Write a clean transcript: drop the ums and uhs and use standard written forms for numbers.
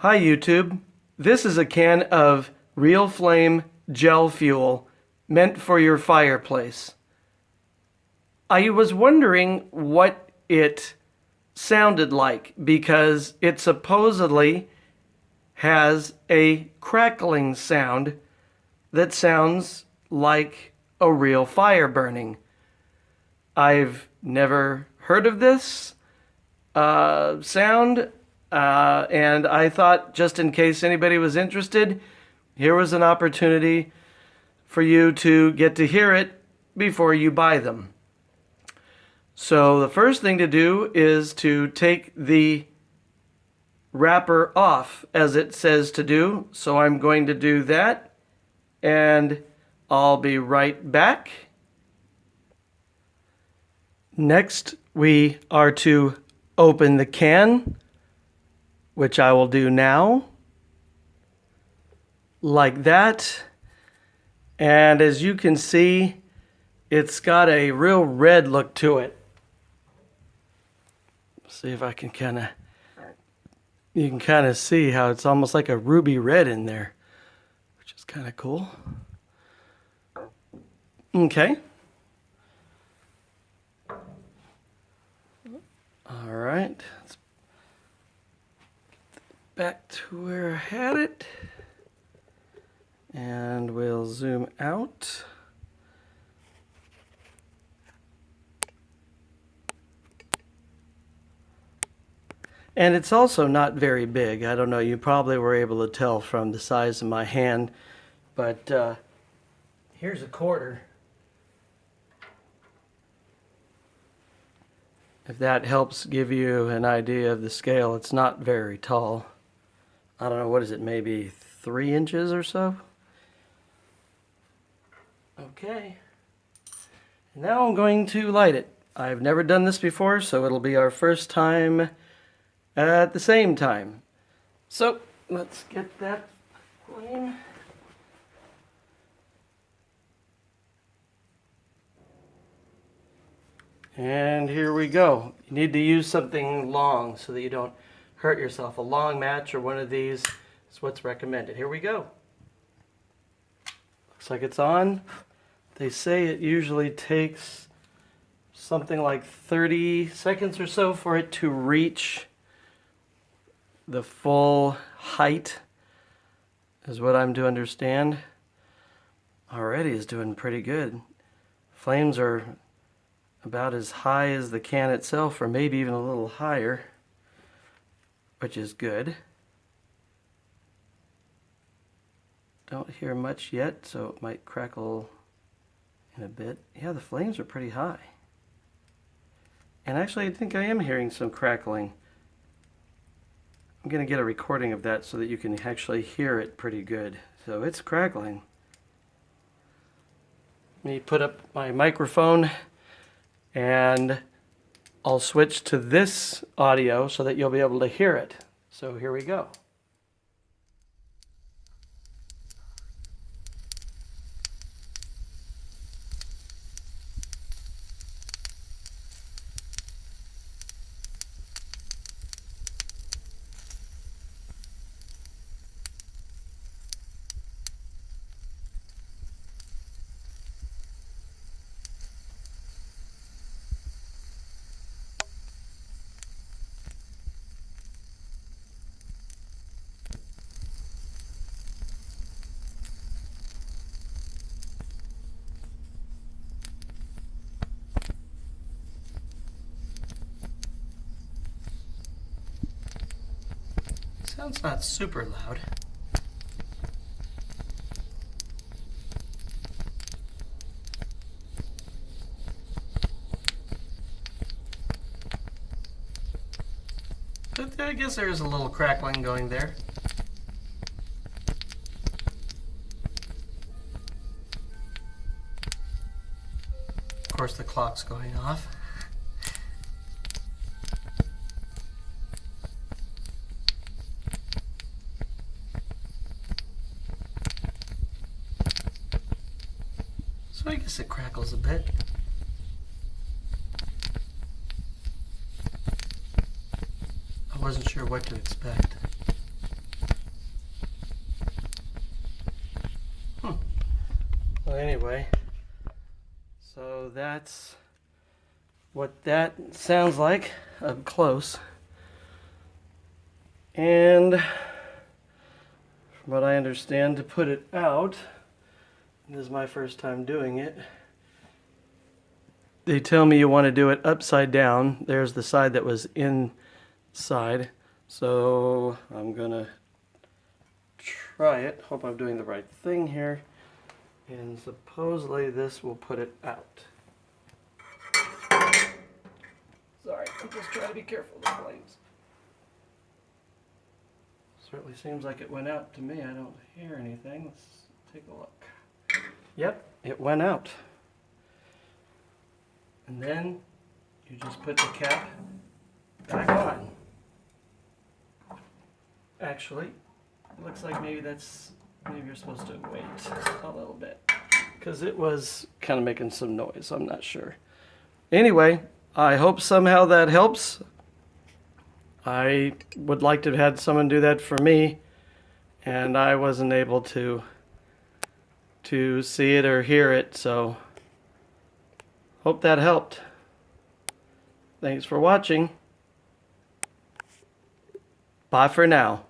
Hi YouTube, this is a can of Real Flame gel fuel meant for your fireplace. I was wondering what it sounded like because it supposedly has a crackling sound that sounds like a real fire burning. I've never heard of this sound. And I thought, just in case anybody was interested, here was an opportunity for you to get to hear it before you buy them. So the first thing to do is to take the wrapper off, as it says to do. So I'm going to do that, and I'll be right back. Next, we are to open the can, which I will do now, like that. And as you can see, it's got a real red look to it. See if I can you can kind of see how it's almost like a ruby red in there, which is kind of cool. Okay. All right. Let's back to where I had it, and we'll zoom out. And it's also not very big. I don't know, you probably were able to tell from the size of my hand, but here's a quarter. If that helps give you an idea of the scale, it's not very tall. I don't know, what is it, maybe 3 inches or so? Okay. Now I'm going to light it. I've never done this before, so it'll be our first time at the same time. So let's get that flame. And here we go. You need to use something long so that you don't hurt yourself. A long match or one of these is what's recommended. Here we go. Looks like it's on. They say it usually takes something like 30 seconds or so for it to reach the full height, is what I'm to understand. Already is doing pretty good. Flames are about as high as the can itself, or maybe even a little higher, which is good. Don't hear much yet, so it might crackle in a bit. Yeah, the flames are pretty high. And actually, I think I am hearing some crackling. I'm going to get a recording of that so that you can actually hear it pretty good. So it's crackling. Let me put up my microphone, and I'll switch to this audio so that you'll be able to hear it. So here we go. Sounds not super loud. But I guess there's a little crackling going there. Of course, the clock's going off. So I guess it crackles a bit. I wasn't sure what to expect. anyway. So that's what that sounds like up close. And from what I understand, to put it out, this is my first time doing it, they tell me you want to do it upside down. There's the side that was inside. So I'm gonna try it. Hope I'm doing the right thing here. And supposedly this will put it out. Sorry, I'm just trying to be careful with the flames. Certainly seems like it went out to me. I don't hear anything. Let's take a look. Yep, it went out. And then you just put the cap back on. Actually, it looks like maybe you're supposed to wait a little bit, because it was kind of making some noise. I'm not sure. Anyway, I hope somehow that helps. I would like to have had someone do that for me, and I wasn't able to see it or hear it, so hope that helped. Thanks for watching. Bye for now.